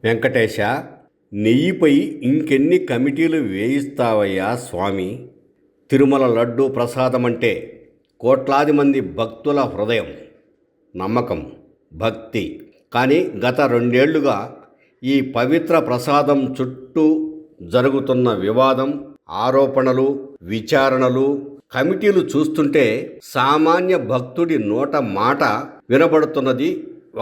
వెంకటేశ, నెయ్యిపై ఇంకెన్ని కమిటీలు వేయిస్తావయ్యా స్వామి? తిరుమల లడ్డూ ప్రసాదమంటే కోట్లాది మంది భక్తుల హృదయం, నమ్మకం, భక్తి. కానీ గత 2 ఏళ్లుగా ఈ పవిత్ర ప్రసాదం చుట్టూ జరుగుతున్న వివాదం, ఆరోపణలు, విచారణలు, కమిటీలు చూస్తుంటే సామాన్య భక్తుడి నోట మాట వినబడుతున్నది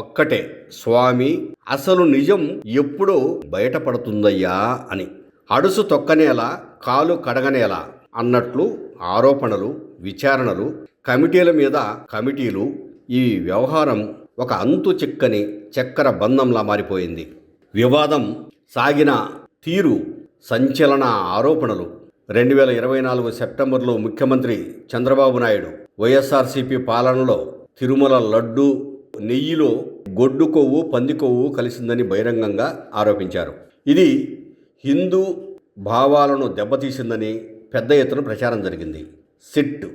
ఒక్కటే: స్వామి, అసలు నిజం ఎప్పుడో బయటపడుతుందయ్యా అని. అడుసు తొక్కనేలా, కాలు కడగనేలా అన్నట్లు ఆరోపణలు, విచారణలు, కమిటీల మీద కమిటీలు. ఈ వ్యవహారం ఒక అంతు చిక్కని చక్కెర బంధంలా మారిపోయింది. వివాదం సాగిన తీరు, సంచలన ఆరోపణలు. 2024 సెప్టెంబర్లో ముఖ్యమంత్రి చంద్రబాబు నాయుడు వైఎస్ఆర్సీపీ పాలనలో తిరుమల లడ్డూ నెయ్యిలో గొడ్డు కొవ్వు, పంది కొవ్వు కలిసిందని బహిరంగంగా ఆరోపించారు. ఇది హిందూ భావాలను దెబ్బతీసిందని పెద్ద ఎత్తున ప్రచారం జరిగింది. సిట్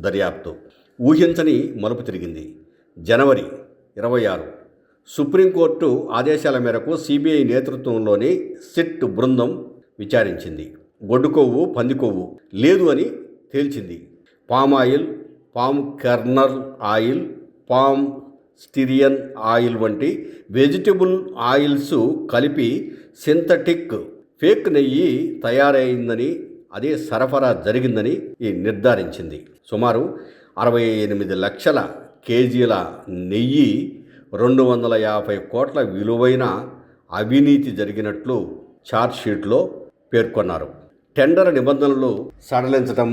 దర్యాప్తు ఊహించని మలుపు తిరిగింది. జనవరి 26 సుప్రీంకోర్టు ఆదేశాల మేరకు సిబిఐ నేతృత్వంలోని సిట్ బృందం విచారించింది. గొడ్డు కొవ్వు, పంది కొవ్వు లేదు అని తేల్చింది. Palm oil, palm kernel oil, palm stearin oil వంటి వెజిటబుల్ ఆయిల్స్ కలిపి సింథటిక్ ఫేక్ నెయ్యి తయారైందని, అదే సరఫరా జరిగిందని నిర్ధారించింది. సుమారు 68 లక్షల కేజీల నెయ్యి, 250 కోట్ల విలువైన అవినీతి జరిగినట్లు ఛార్జ్షీట్లో పేర్కొన్నారు. టెండర్ నిబంధనలు సడలించటం,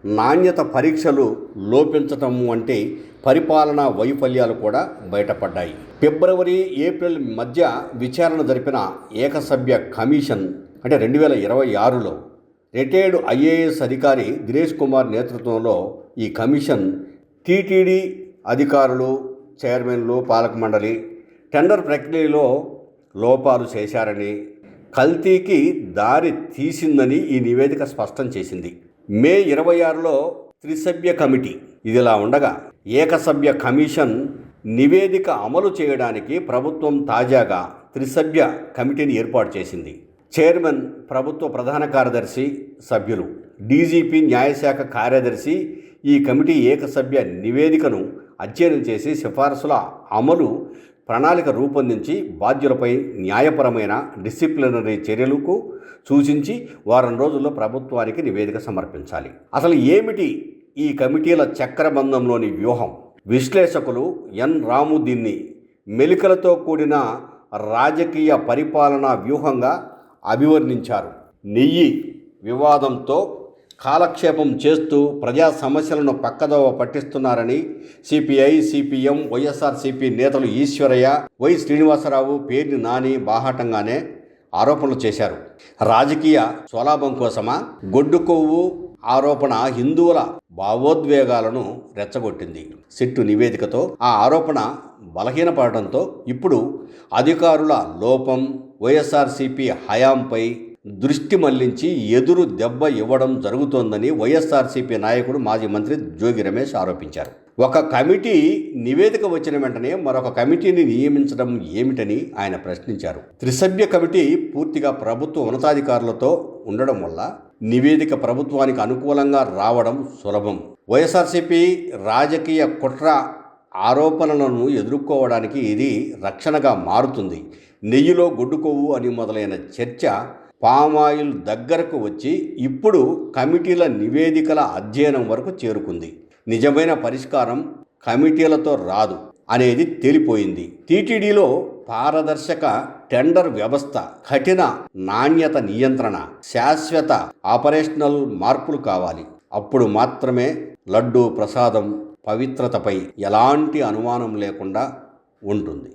నాణ్యత పరీక్షలు లోపించటం వంటి పరిపాలనా వైఫల్యాలు కూడా బయటపడ్డాయి. ఫిబ్రవరి, ఏప్రిల్ మధ్య విచారణ జరిపిన ఏకసభ్య కమిషన్, అంటే 2026లో రిటైర్డ్ ఐఏఎస్ అధికారి దినేష్ కుమార్ నేతృత్వంలో ఈ కమిషన్ టీటీడీ అధికారులు, చైర్మన్లు, పాలక మండలి టెండర్ ప్రక్రియలో లోపాలు చేశారని, కల్తీకి దారి తీసిందని ఈ నివేదిక స్పష్టం చేసింది. మే 26లో త్రిసభ్య కమిటీ. ఇదిలా ఉండగా ఏకసభ్య కమిషన్ నివేదిక అమలు చేయడానికి ప్రభుత్వం తాజాగా త్రిసభ్య కమిటీని ఏర్పాటు చేసింది. చైర్మన్, ప్రభుత్వ ప్రధాన కార్యదర్శి, సభ్యులు, డీజీపీ, న్యాయశాఖ కార్యదర్శి. ఈ కమిటీ ఏకసభ్య నివేదికను అధ్యయనం చేసి సిఫార్సుల అమలు ప్రణాళిక రూపొందించి బాధ్యులపై న్యాయపరమైన డిసిప్లినరీ చర్యలకు సూచించి వారం రోజుల్లో ప్రభుత్వానికి నివేదిక సమర్పించాలి. అసలు ఏమిటి ఈ కమిటీల చక్రబంధంలోని వ్యూహం? విశ్లేషకులు ఎన్ రాము దీన్ని మెలికలతో కూడిన రాజకీయ పరిపాలనా వ్యూహంగా అభివర్ణించారు. నెయ్యి వివాదంతో కాలక్షేపం చేస్తూ ప్రజా సమస్యలను పక్కదోవ పట్టిస్తున్నారని సిపిఐ, సిపిఎం, వైఎస్ఆర్సీపీ నేతలు ఈశ్వరయ్య, వై శ్రీనివాసరావు, పేర్ని నాని బాహాటంగానే ఆరోపణలు చేశారు. రాజకీయ స్వలాభం కోసమా? గొడ్డు కొవ్వు ఆరోపణ హిందువుల భావోద్వేగాలను రెచ్చగొట్టింది. సిట్టు నివేదికతో ఆ ఆరోపణ బలహీనపడటంతో ఇప్పుడు అధికారుల లోపం, వైఎస్ఆర్సీపీ హయాంపై దృష్టి మళ్లించి ఎదురు దెబ్బ ఇవ్వడం జరుగుతోందని వైఎస్ఆర్సీపీ నాయకుడు, మాజీ మంత్రి జోగి రమేష్ ఆరోపించారు. ఒక కమిటీ నివేదిక వచ్చిన వెంటనే మరొక కమిటీని నియమించడం ఏమిటని ఆయన ప్రశ్నించారు. త్రిసభ్య కమిటీ పూర్తిగా ప్రభుత్వ ఉన్నతాధికారులతో ఉండడం వల్ల నివేదిక ప్రభుత్వానికి అనుకూలంగా రావడం సులభం. వైఎస్ఆర్సీపీ రాజకీయ కుట్ర ఆరోపణలను ఎదుర్కోవడానికి ఇది రక్షణగా మారుతుంది. నెయ్యిలో గొడ్డు కొవ్వు అని మొదలైన చర్చ పామాయిల్ దగ్గరకు వచ్చి ఇప్పుడు కమిటీల నివేదికల అధ్యయనం వరకు చేరుకుంది. నిజమైన పరిష్కారం కమిటీలతో రాదు అనేది తేలిపోయింది. టీటీడీలో పారదర్శక టెండర్ వ్యవస్థ, కఠిన నాణ్యత నియంత్రణ, శాశ్వత ఆపరేషనల్ మార్పులు కావాలి. అప్పుడు మాత్రమే లడ్డూ ప్రసాదం పవిత్రతపై ఎలాంటి అనుమానం లేకుండా ఉంటుంది.